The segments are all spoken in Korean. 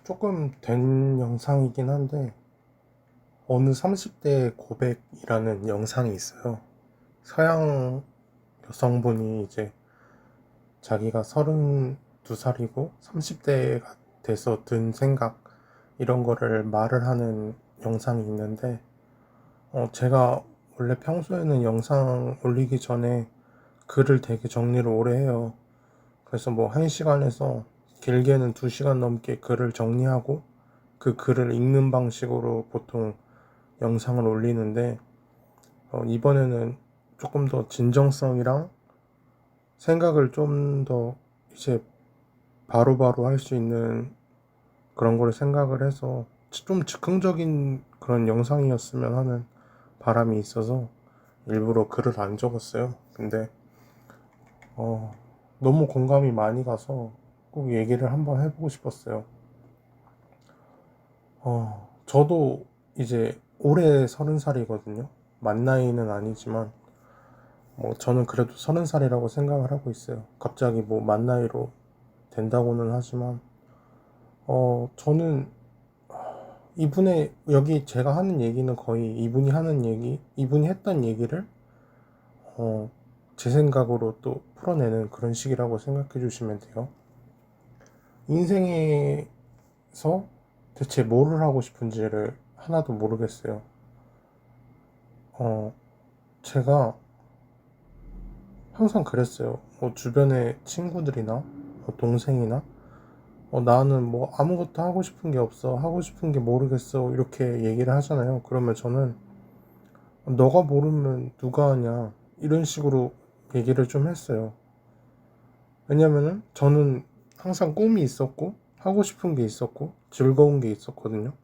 조금 된 영상이긴 한데, 어느 30대 고백이라는 영상이 있어요. 서양 여성분이 이제 자기가 32살이고 30대가 돼서 든 생각, 이런 거를 말을 하는 영상이 있는데, 제가 원래 평소에는 영상 올리기 전에 글을 되게 정리를 오래 해요. 그래서 뭐 1시간에서 길게는 2시간 넘게 글을 정리하고 그 글을 읽는 방식으로 보통 영상을 올리는데, 이번에는 조금 더 진정성이랑 생각을 좀 더 이제 바로바로 할 수 있는 그런 걸 생각을 해서 좀 즉흥적인 그런 영상이었으면 하는 바람이 있어서 일부러 글을 안 적었어요. 근데 어, 너무 공감이 많이 가서 꼭 얘기를 한번 해보고 싶었어요. 저도 이제 올해 30살이거든요. 만 나이는 아니지만 뭐 저는 그래도 30살이라고 생각을 하고 있어요. 갑자기 뭐 만 나이로 된다고는 하지만 저는 이분의 여기 제가 하는 얘기는 거의 이분이 하는 얘기, 이분이 했던 얘기를 어, 제 생각으로 또 풀어내는 그런 식이라고 생각해 주시면 돼요. 인생에서 대체 뭐를 하고 싶은지를 하나도 모르겠어요. 어, 제가 항상 그랬어요. 뭐 주변에 친구들이나 뭐 동생이나 나는 뭐 아무것도 하고 싶은 게 없어. 하고 싶은 게 모르겠어. 이렇게 얘기를 하잖아요. 그러면 저는 너가 모르면 누가 하냐. 이런 식으로 얘기를 좀 했어요. 왜냐면은 저는 항상 꿈이 있었고, 하고 싶은 게 있었고, 즐거운 게 있었거든요.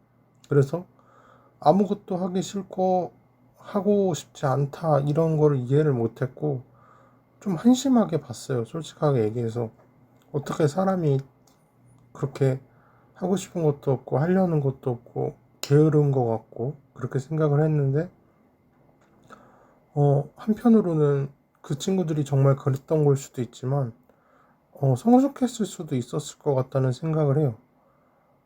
그래서 아무것도 하기 싫고, 하고 싶지 않다. 이런 거를 이해를 못했고, 좀 한심하게 봤어요. 솔직하게 얘기해서. 어떻게 사람이 그렇게 하고 싶은 것도 없고 하려는 것도 없고 게으른 것 같고 그렇게 생각을 했는데, 한편으로는 그 친구들이 정말 그랬던 걸 수도 있지만 성숙했을 수도 있었을 것 같다는 생각을 해요.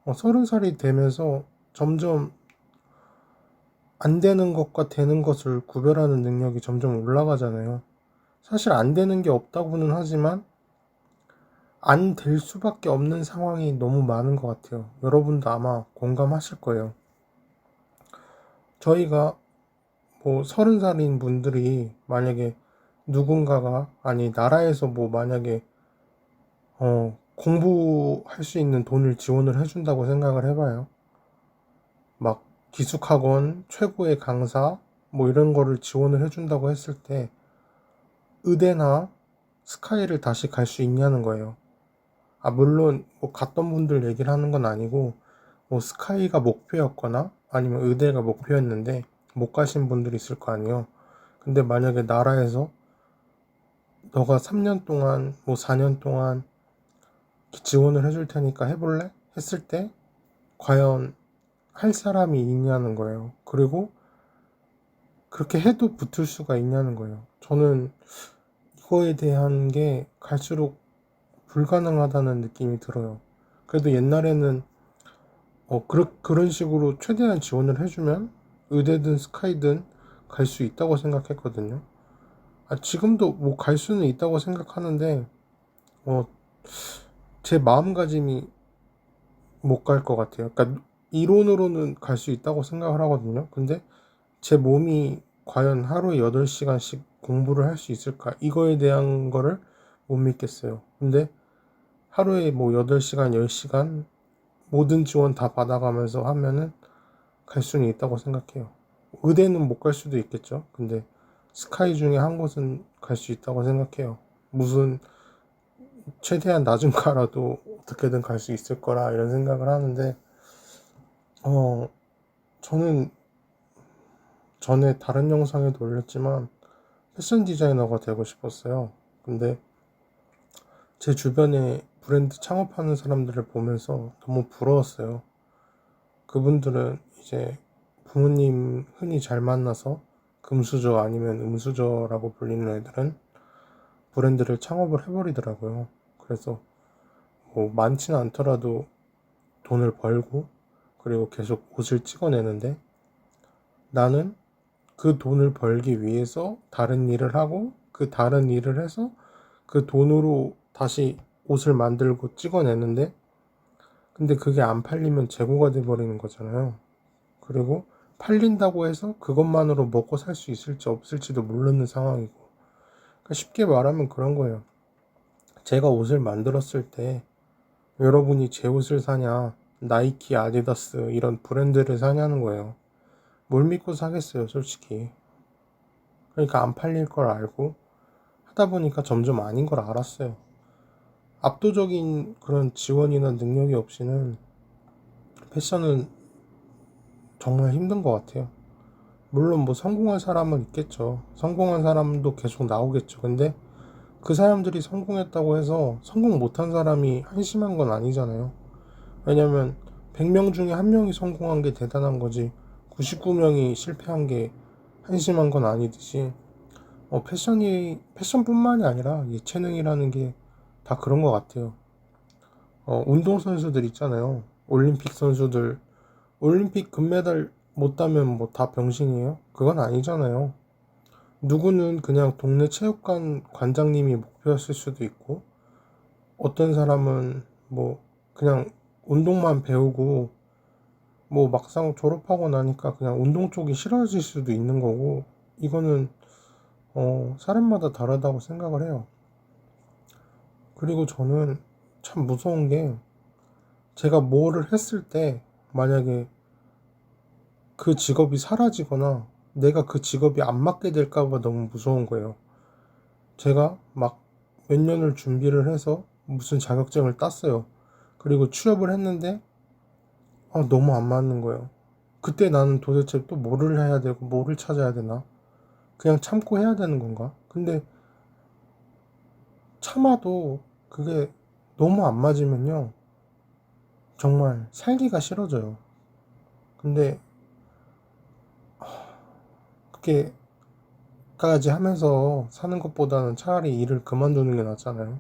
30살이 되면서 점점 안 되는 것과 되는 것을 구별하는 능력이 점점 올라가잖아요. 사실 안 되는 게 없다고는 하지만 안 될 수밖에 없는 상황이 너무 많은 것 같아요. 여러분도 아마 공감하실 거예요. 저희가 뭐 30살인 분들이 만약에 누군가가 아니 나라에서 뭐 만약에 공부할 수 있는 돈을 지원을 해준다고 생각을 해봐요. 막 기숙학원 최고의 강사 뭐 이런 거를 지원을 해준다고 했을 때 의대나 스카이를 다시 갈 수 있냐는 거예요. 물론 뭐 갔던 분들 얘기를 하는 건 아니고 뭐 스카이가 목표였거나 아니면 의대가 목표였는데 못 가신 분들이 있을 거 아니에요. 근데 만약에 나라에서 너가 3년 동안 뭐 4년 동안 지원을 해줄 테니까 해볼래? 했을 때 과연 할 사람이 있냐는 거예요. 그리고 그렇게 해도 붙을 수가 있냐는 거예요. 저는 이거에 대한 게 갈수록 불가능하다는 느낌이 들어요. 그래도 옛날에는 그런 식으로 최대한 지원을 해주면 의대든 스카이든 갈 수 있다고 생각했거든요. 지금도 뭐 갈 수는 있다고 생각하는데 어, 제 마음가짐이 못 갈 것 같아요. 그러니까 이론으로는 갈 수 있다고 생각을 하거든요. 근데 제 몸이 과연 하루에 8시간씩 공부를 할 수 있을까? 이거에 대한 거를 못 믿겠어요. 근데 하루에 뭐 8시간, 10시간 모든 지원 다 받아가면서 하면은 갈 수는 있다고 생각해요. 의대는 못 갈 수도 있겠죠. 근데 스카이 중에 한 곳은 갈 수 있다고 생각해요. 무슨 최대한 낮은 가라도 어떻게든 갈 수 있을 거라 이런 생각을 하는데, 어, 저는 전에 다른 영상에도 올렸지만 패션 디자이너가 되고 싶었어요. 근데 제 주변에 브랜드 창업하는 사람들을 보면서 너무 부러웠어요. 그분들은 이제 부모님 흔히 잘 만나서 금수저 아니면 음수저라고 불리는 애들은 브랜드를 창업을 해버리더라고요. 그래서 뭐 많지는 않더라도 돈을 벌고 그리고 계속 옷을 찍어내는데 나는 그 돈을 벌기 위해서 다른 일을 하고 그 다른 일을 해서 그 돈으로 다시 옷을 만들고 찍어내는데 근데 그게 안 팔리면 재고가 돼버리는 거잖아요. 그리고 팔린다고 해서 그것만으로 먹고 살 수 있을지 없을지도 모르는 상황이고 그러니까 쉽게 말하면 그런 거예요. 제가 옷을 만들었을 때 여러분이 제 옷을 사냐 나이키, 아디다스 이런 브랜드를 사냐는 거예요. 뭘 믿고 사겠어요 솔직히. 그러니까 안 팔릴 걸 알고 하다 보니까 점점 아닌 걸 알았어요. 압도적인 그런 지원이나 능력이 없이는 패션은 정말 힘든 것 같아요. 물론 뭐 성공한 사람은 있겠죠. 성공한 사람도 계속 나오겠죠. 근데 그 사람들이 성공했다고 해서 성공 못한 사람이 한심한 건 아니잖아요. 왜냐면 100명 중에 1명이 성공한 게 대단한 거지 99명이 실패한 게 한심한 건 아니듯이 패션뿐만이 아니라 예체능이라는 게 다 그런 것 같아요. 운동선수들 있잖아요. 올림픽 선수들 올림픽 금메달 못 따면 뭐 다 병신이에요? 그건 아니잖아요. 누구는 그냥 동네 체육관 관장님이 목표였을 수도 있고 어떤 사람은 뭐 그냥 운동만 배우고 뭐 막상 졸업하고 나니까 그냥 운동 쪽이 싫어질 수도 있는 거고 이거는 사람마다 다르다고 생각을 해요. 그리고 저는 참 무서운 게 제가 뭐를 했을 때 만약에 그 직업이 사라지거나 내가 그 직업이 안 맞게 될까봐 너무 무서운 거예요. 제가 막 몇 년을 준비를 해서 무슨 자격증을 땄어요. 그리고 취업을 했는데 너무 안 맞는 거예요. 그때 나는 도대체 또 뭐를 해야 되고 뭐를 찾아야 되나? 그냥 참고 해야 되는 건가? 근데 참아도 그게 너무 안 맞으면요. 정말 살기가 싫어져요. 근데 그렇게까지 하면서 사는 것보다는 차라리 일을 그만두는 게 낫잖아요.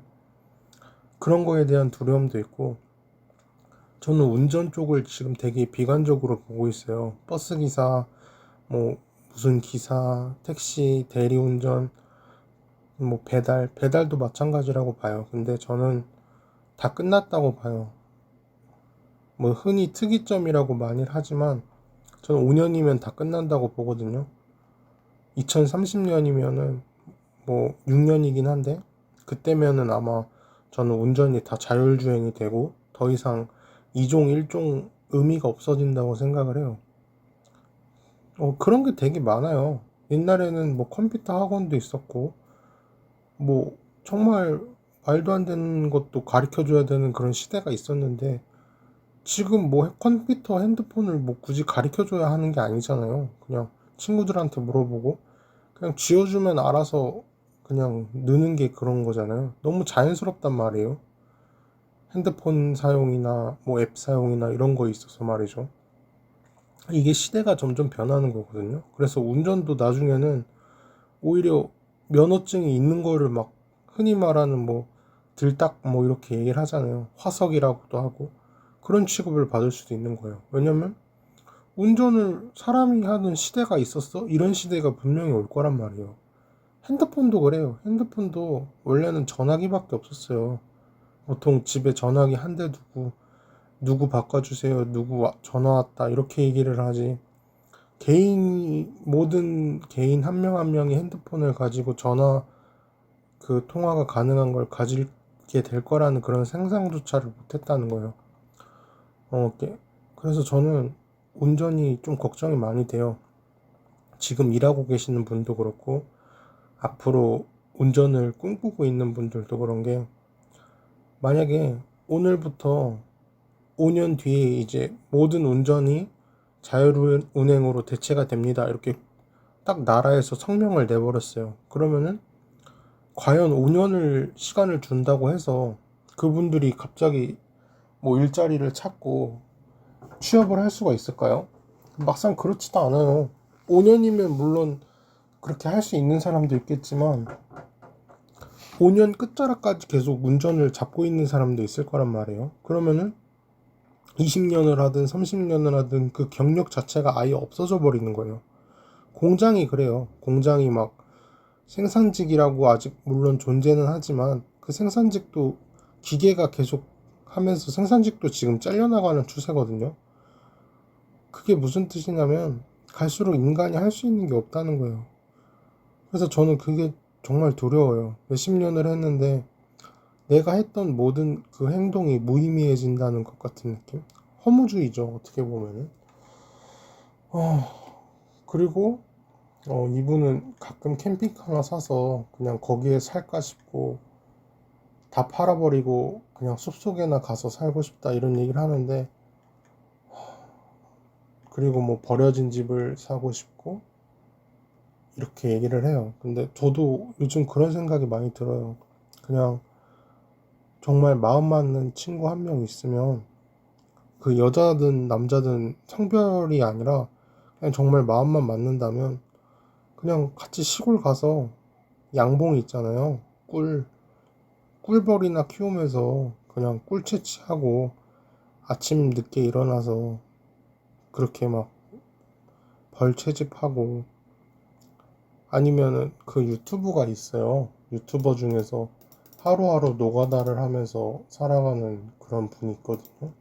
그런 거에 대한 두려움도 있고 저는 운전 쪽을 지금 되게 비관적으로 보고 있어요. 버스 기사, 뭐 무슨 기사, 택시, 대리운전, 뭐 배달도 마찬가지라고 봐요. 근데 저는 다 끝났다고 봐요. 뭐 흔히 특이점이라고 많이 하지만 저는 5년이면 다 끝난다고 보거든요. 2030년이면은 뭐 6년이긴 한데 그때면은 아마 저는 운전이 다 자율주행이 되고 더 이상 2종 1종 의미가 없어진다고 생각을 해요. 그런 게 되게 많아요. 옛날에는 뭐 컴퓨터 학원도 있었고 뭐 정말 말도 안 되는 것도 가르쳐 줘야 되는 그런 시대가 있었는데 지금 뭐 컴퓨터 핸드폰을 뭐 굳이 가르쳐 줘야 하는 게 아니잖아요. 그냥 친구들한테 물어보고 그냥 쥐어주면 알아서 그냥 느는 게 그런 거잖아요. 너무 자연스럽단 말이에요. 핸드폰 사용이나 뭐 앱 사용이나 이런 거 있어서 말이죠. 이게 시대가 점점 변하는 거거든요. 그래서 운전도 나중에는 오히려 면허증이 있는 거를 막 흔히 말하는 뭐 들딱 뭐 이렇게 얘기를 하잖아요. 화석이라고도 하고 그런 취급을 받을 수도 있는 거예요. 왜냐면 운전을 사람이 하는 시대가 있었어? 이런 시대가 분명히 올 거란 말이에요. 핸드폰도 그래요. 핸드폰도 원래는 전화기밖에 없었어요. 보통 집에 전화기 한 대 두고 누구 바꿔주세요. 누구 전화 왔다 이렇게 얘기를 하지. 모든 개인 한 명 한 명이 핸드폰을 가지고 전화 그 통화가 가능한 걸 가지게 될 거라는 그런 상상조차를 못했다는 거예요. 그래서 저는 운전이 좀 걱정이 많이 돼요. 지금 일하고 계시는 분도 그렇고 앞으로 운전을 꿈꾸고 있는 분들도 그런 게 만약에 오늘부터 5년 뒤에 이제 모든 운전이 자율운행으로 대체가 됩니다. 이렇게 딱 나라에서 성명을 내버렸어요. 그러면은 과연 5년을 시간을 준다고 해서 그분들이 갑자기 뭐 일자리를 찾고 취업을 할 수가 있을까요? 막상 그렇지도 않아요. 5년이면 물론 그렇게 할 수 있는 사람도 있겠지만 5년 끝자락까지 계속 운전을 잡고 있는 사람도 있을 거란 말이에요. 그러면은 20년을 하든 30년을 하든 그 경력 자체가 아예 없어져 버리는 거예요. 공장이 그래요. 공장이 막 생산직이라고 아직 물론 존재는 하지만 그 생산직도 기계가 계속 하면서 생산직도 지금 잘려나가는 추세거든요. 그게 무슨 뜻이냐면 갈수록 인간이 할 수 있는 게 없다는 거예요. 그래서 저는 그게 정말 두려워요. 몇십 년을 했는데 내가 했던 모든 그 행동이 무의미해진다는 것 같은 느낌? 허무주의죠, 어떻게 보면은. 그리고 이분은 가끔 캠핑카 하나 사서 그냥 거기에 살까 싶고 다 팔아버리고 그냥 숲속에나 가서 살고 싶다 이런 얘기를 하는데, 그리고 뭐 버려진 집을 사고 싶고 이렇게 얘기를 해요. 근데 저도 요즘 그런 생각이 많이 들어요. 그냥 정말 마음 맞는 친구 한 명 있으면 그 여자든 남자든 성별이 아니라 그냥 정말 마음만 맞는다면 그냥 같이 시골 가서 양봉 있잖아요. 꿀벌이나 키우면서 그냥 꿀 채취하고 아침 늦게 일어나서 그렇게 막 벌 채집하고, 아니면은 그 유튜브가 있어요. 유튜버 중에서 하루하루 노가다를 하면서 살아가는 그런 분이 있거든요.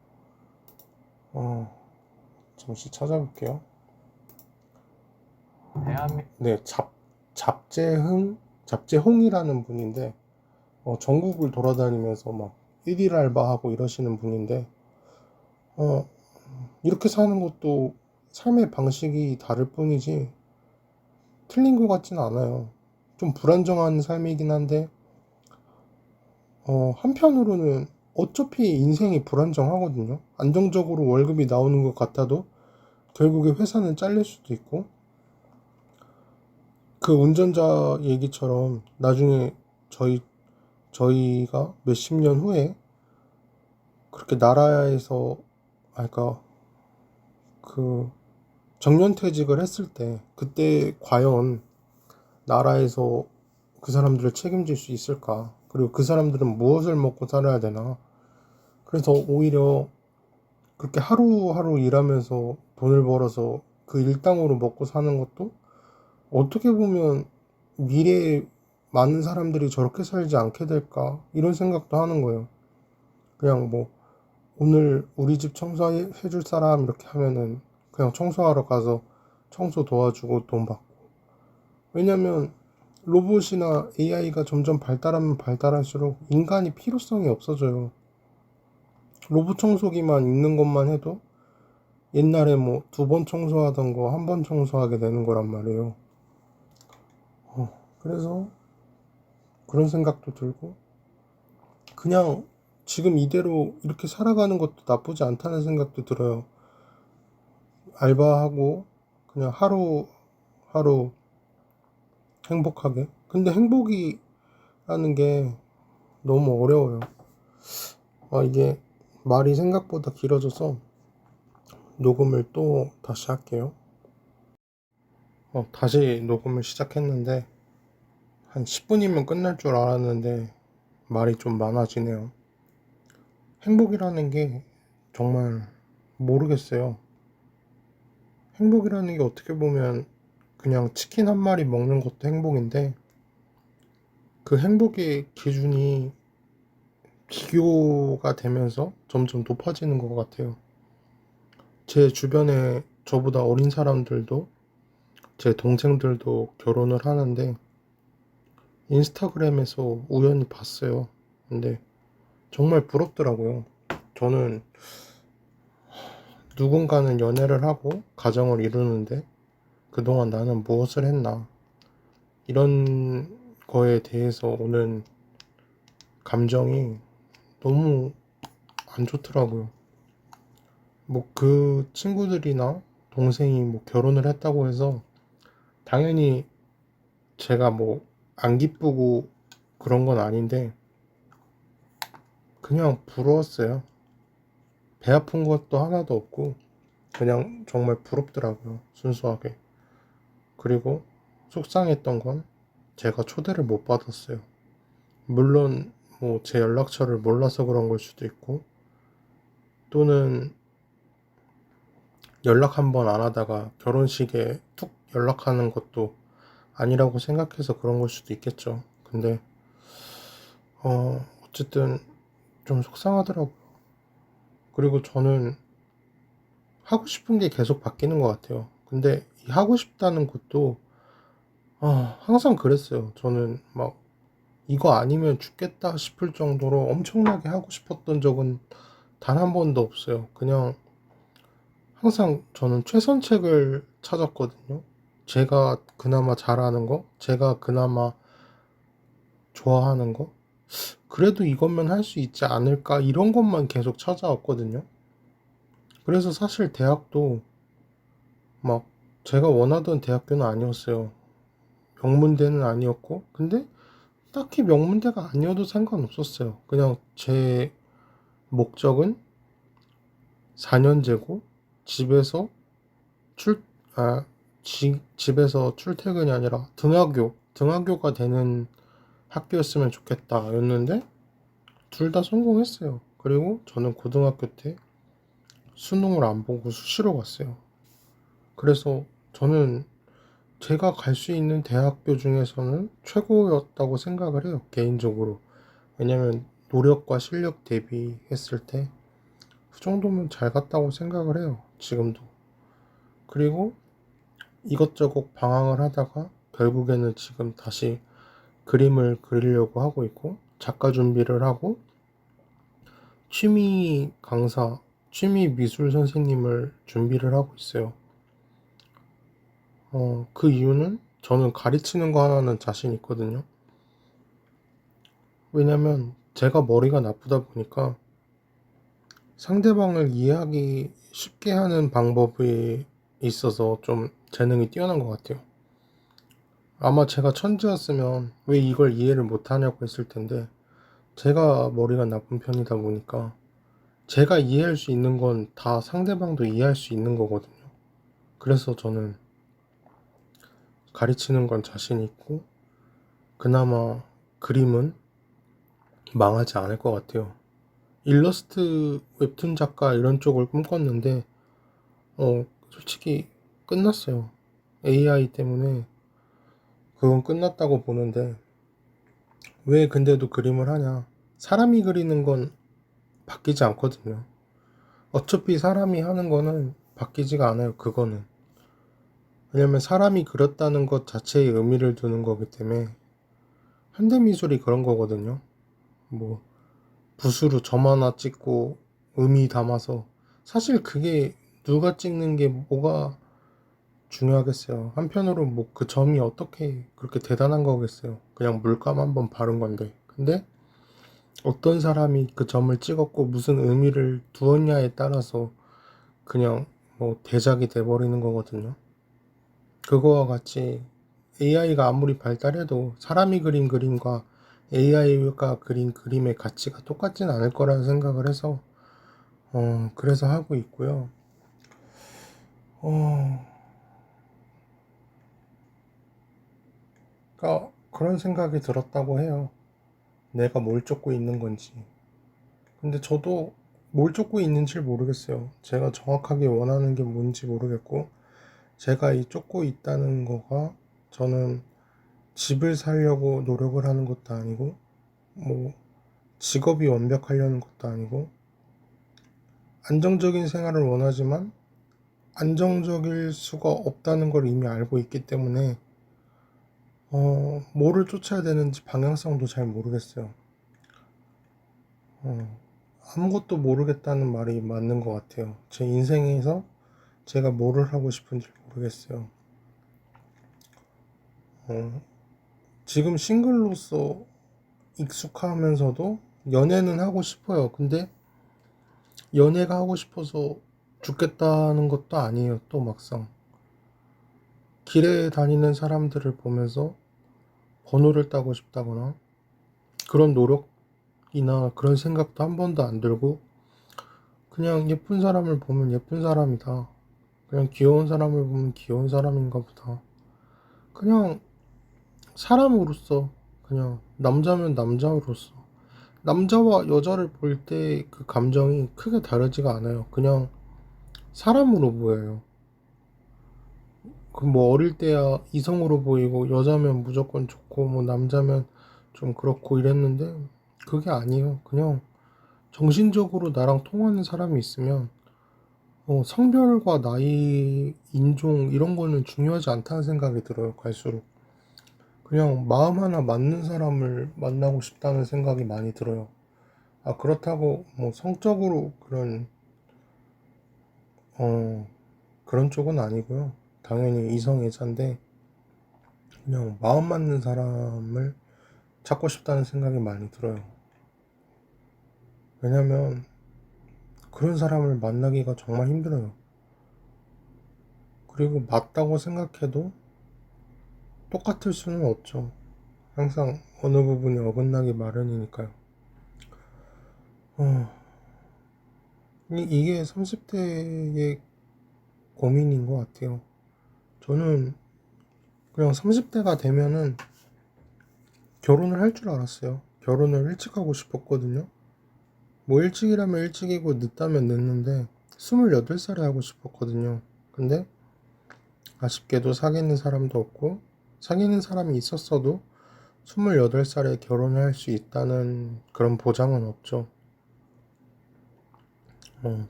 어, 잠시 찾아볼게요. 네, 잡재홍이라는 분인데, 전국을 돌아다니면서 막 일일 알바하고 이러시는 분인데, 어, 이렇게 사는 것도 삶의 방식이 다를 뿐이지 틀린 것 같지는 않아요. 좀 불안정한 삶이긴 한데, 한편으로는 어차피 인생이 불안정하거든요. 안정적으로 월급이 나오는 것 같아도 결국에 회사는 잘릴 수도 있고, 그 운전자 얘기처럼 나중에 저희가 몇십 년 후에 그렇게 나라에서, 그러니까 그 정년퇴직을 했을 때 그때 과연 나라에서 그 사람들을 책임질 수 있을까? 그리고 그 사람들은 무엇을 먹고 살아야 되나? 그래서 오히려 그렇게 하루하루 일하면서 돈을 벌어서 그 일당으로 먹고 사는 것도 어떻게 보면 미래에 많은 사람들이 저렇게 살지 않게 될까? 이런 생각도 하는 거예요. 그냥 뭐 오늘 우리 집 청소해 줄 사람 이렇게 하면은 그냥 청소하러 가서 청소 도와주고 돈 받고. 왜냐면 로봇이나 AI가 점점 발달하면 발달할수록 인간이 필요성이 없어져요. 로봇 청소기만 있는 것만 해도 옛날에 뭐 두 번 청소하던 거 한 번 청소하게 되는 거란 말이에요. 그래서 그런 생각도 들고, 그냥 지금 이대로 이렇게 살아가는 것도 나쁘지 않다는 생각도 들어요. 알바하고 그냥 하루하루 행복하게. 근데 행복이라는 게 너무 어려워요. 이게 말이 생각보다 길어져서 녹음을 또 다시 할게요. 다시 녹음을 시작했는데 한 10분이면 끝날 줄 알았는데 말이 좀 많아지네요. 행복이라는 게 정말 모르겠어요. 행복이라는 게 어떻게 보면 그냥 치킨 한 마리 먹는 것도 행복인데, 그 행복의 기준이 비교가 되면서 점점 높아지는 것 같아요. 제 주변에 저보다 어린 사람들도, 제 동생들도 결혼을 하는데 인스타그램에서 우연히 봤어요. 근데 정말 부럽더라고요. 저는 누군가는 연애를 하고 가정을 이루는데 그동안 나는 무엇을 했나, 이런 거에 대해서 오는 감정이 너무 안 좋더라고요. 뭐 그 친구들이나 동생이 뭐 결혼을 했다고 해서 당연히 제가 뭐 안 기쁘고 그런 건 아닌데 그냥 부러웠어요. 배 아픈 것도 하나도 없고 그냥 정말 부럽더라고요, 순수하게. 그리고 속상했던 건 제가 초대를 못 받았어요. 물론 뭐 제 연락처를 몰라서 그런 걸 수도 있고, 또는 연락 한 번 안 하다가 결혼식에 툭 연락하는 것도 아니라고 생각해서 그런 걸 수도 있겠죠. 근데 어쨌든 좀 속상하더라고요. 그리고 저는 하고 싶은 게 계속 바뀌는 것 같아요. 근데 이 하고 싶다는 것도 항상 그랬어요. 저는 막 이거 아니면 죽겠다 싶을 정도로 엄청나게 하고 싶었던 적은 단 한 번도 없어요. 그냥 항상 저는 최선책을 찾았거든요. 제가 그나마 잘하는 거, 제가 그나마 좋아하는 거, 그래도 이것만 할 수 있지 않을까, 이런 것만 계속 찾아왔거든요. 그래서 사실 대학도 막 제가 원하던 대학교는 아니었어요. 명문대는 아니었고, 근데 딱히 명문대가 아니어도 상관없었어요. 그냥 제 목적은 4년제고, 집에서 출, 집에서 출퇴근이 아니라 등하교가 되는 학교였으면 좋겠다 였는데, 둘 다 성공했어요. 그리고 저는 고등학교 때 수능을 안 보고 수시로 갔어요. 그래서 저는 제가 갈 수 있는 대학교 중에서는 최고였다고 생각을 해요, 개인적으로. 왜냐면 노력과 실력 대비했을 때 그 정도면 잘 갔다고 생각을 해요, 지금도. 그리고 이것저것 방황을 하다가 결국에는 지금 다시 그림을 그리려고 하고 있고, 작가 준비를 하고, 취미 강사, 취미 미술 선생님을 준비를 하고 있어요. 그 이유는 저는 가르치는 거 하나는 자신 있거든요. 왜냐면 제가 머리가 나쁘다 보니까 상대방을 이해하기 쉽게 하는 방법에 있어서 좀 재능이 뛰어난 것 같아요. 아마 제가 천재였으면 왜 이걸 이해를 못하냐고 했을 텐데, 제가 머리가 나쁜 편이다 보니까 제가 이해할 수 있는 건 다 상대방도 이해할 수 있는 거거든요. 그래서 저는 가르치는 건 자신 있고, 그나마 그림은 망하지 않을 것 같아요. 일러스트 웹툰 작가 이런 쪽을 꿈꿨는데 솔직히 끝났어요. AI 때문에 그건 끝났다고 보는데, 왜 근데도 그림을 하냐? 사람이 그리는 건 바뀌지 않거든요. 어차피 사람이 하는 거는 바뀌지가 않아요, 그거는. 왜냐면 사람이 그렸다는 것 자체에 의미를 두는 거기 때문에. 현대미술이 그런 거거든요. 뭐 붓으로 점 하나 찍고 의미 담아서, 사실 그게 누가 찍는 게 뭐가 중요하겠어요. 한편으로 뭐 그 점이 어떻게 그렇게 대단한 거겠어요. 그냥 물감 한번 바른 건데. 근데 어떤 사람이 그 점을 찍었고 무슨 의미를 두었냐에 따라서 그냥 뭐 대작이 돼버리는 거거든요. 그거와 같이 AI가 아무리 발달해도 사람이 그린 그림과 AI가 그린 그림의 가치가 똑같진 않을 거라는 생각을 해서 그래서 하고 있고요. 그러니까 그런 생각이 들었다고 해요. 내가 뭘 쫓고 있는 건지. 근데 저도 뭘 쫓고 있는지 모르겠어요. 제가 정확하게 원하는 게 뭔지 모르겠고, 제가 이 쫓고 있다는 거가, 저는 집을 살려고 노력을 하는 것도 아니고, 뭐 직업이 완벽하려는 것도 아니고, 안정적인 생활을 원하지만 안정적일 수가 없다는 걸 이미 알고 있기 때문에 뭐를 쫓아야 되는지 방향성도 잘 모르겠어요. 아무것도 모르겠다는 말이 맞는 것 같아요. 제 인생에서 제가 뭐를 하고 싶은지 모르겠어요. 지금 싱글로서 익숙하면서도 연애는 하고 싶어요. 근데 연애가 하고 싶어서 죽겠다는 것도 아니에요. 또 막상 길에 다니는 사람들을 보면서 번호를 따고 싶다거나 그런 노력이나 그런 생각도 한 번도 안 들고, 그냥 예쁜 사람을 보면 예쁜 사람이다, 그냥 귀여운 사람을 보면 귀여운 사람인가 보다, 그냥 사람으로서, 그냥 남자면 남자로서, 남자와 여자를 볼 때 그 감정이 크게 다르지가 않아요. 그냥 사람으로 보여요. 그 뭐 어릴 때야 이성으로 보이고 여자면 무조건 좋고 뭐 남자면 좀 그렇고 이랬는데 그게 아니에요. 그냥 정신적으로 나랑 통하는 사람이 있으면 성별과 나이, 인종 이런 거는 중요하지 않다는 생각이 들어요. 갈수록 그냥 마음 하나 맞는 사람을 만나고 싶다는 생각이 많이 들어요. 아 그렇다고 뭐 성적으로 어 그런 쪽은 아니고요. 당연히 이성애자인데 그냥 마음 맞는 사람을 찾고 싶다는 생각이 많이 들어요. 왜냐면 그런 사람을 만나기가 정말 힘들어요. 그리고 맞다고 생각해도 똑같을 수는 없죠. 항상 어느 부분이 어긋나기 마련이니까요. 어, 이게 30대의 고민인 것 같아요. 저는 그냥 30대가 되면은 결혼을 할 줄 알았어요. 결혼을 일찍 하고 싶었거든요. 뭐 일찍이라면 일찍이고 늦다면 늦는데 28살에 하고 싶었거든요. 근데 아쉽게도 사귀는 사람도 없고 사귀는 사람이 있었어도 28살에 결혼을 할 수 있다는 그런 보장은 없죠.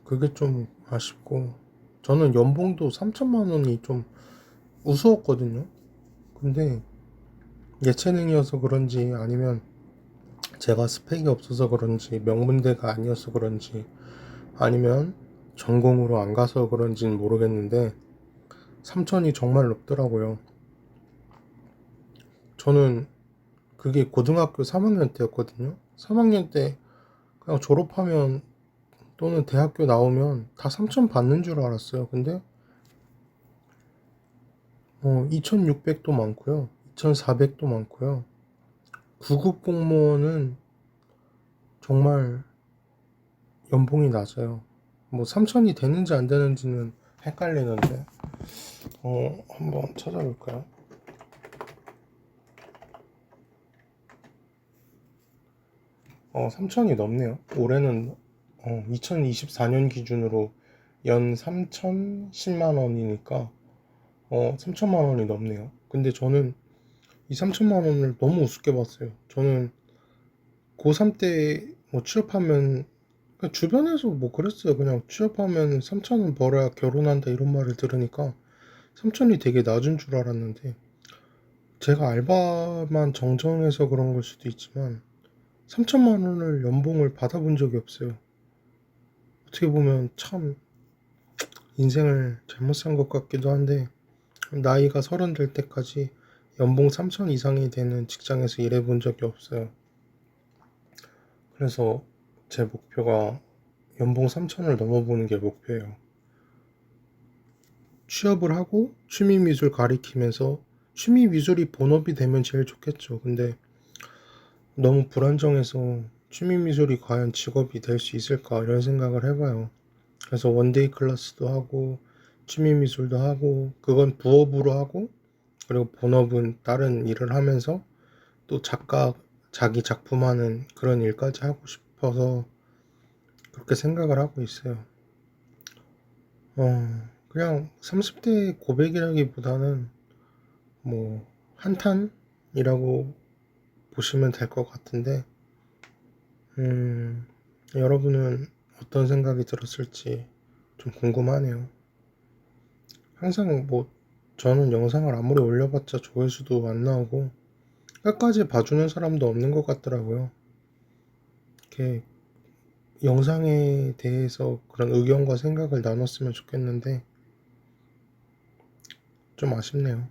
그게 좀 아쉽고 저는 연봉도 3천만 원이 좀 우스웠거든요. 근데 예체능이어서 그런지 아니면 제가 스펙이 없어서 그런지 명문대가 아니어서 그런지 아니면 전공으로 안 가서 그런지는 모르겠는데 3천이 정말 높더라고요. 저는 그게 고등학교 3학년 때였거든요. 3학년 때 그냥 졸업하면 또는 대학교 나오면 다 3천 받는 줄 알았어요. 근데 2600도 많고요. 2400도 많고요. 9급 공무원은 정말 연봉이 낮아요. 뭐 3천이 되는지 안 되는지는 헷갈리는데 한번 찾아볼까요? 3천이 넘네요. 올해는 2024년 기준으로 연 3,010만 원이니까 3천만 원이 넘네요. 근데 저는 이 3천만 원을 너무 우습게 봤어요. 저는 고3 때 뭐 취업하면 그냥 주변에서 뭐 그랬어요. 그냥 취업하면 3천은 벌어야 결혼한다 이런 말을 들으니까 3천이 되게 낮은 줄 알았는데 제가 알바만 정정해서 그런 걸 수도 있지만 3천만 원을 연봉을 받아본 적이 없어요. 어떻게 보면 참 인생을 잘못 산 것 같기도 한데 나이가 30 될 때까지 연봉 3천 이상이 되는 직장에서 일해본 적이 없어요. 그래서 제 목표가 연봉 3천을 넘어보는 게 목표예요. 취업을 하고 취미 미술 가리키면서 취미 미술이 본업이 되면 제일 좋겠죠. 근데 너무 불안정해서 취미 미술이 과연 직업이 될 수 있을까 이런 생각을 해봐요. 그래서 원데이 클래스도 하고 취미 미술도 하고 그건 부업으로 하고 그리고 본업은 다른 일을 하면서 또 작가 자기 작품 하는 그런 일까지 하고 싶어서 그렇게 생각을 하고 있어요. 그냥 30대 고백이라기보다는 뭐 한탄이라고 보시면 될 것 같은데 여러분은 어떤 생각이 들었을지 좀 궁금하네요. 항상 뭐 저는 영상을 아무리 올려봤자 조회수도 안 나오고 끝까지 봐주는 사람도 없는 것 같더라고요. 이렇게 영상에 대해서 그런 의견과 생각을 나눴으면 좋겠는데 좀 아쉽네요.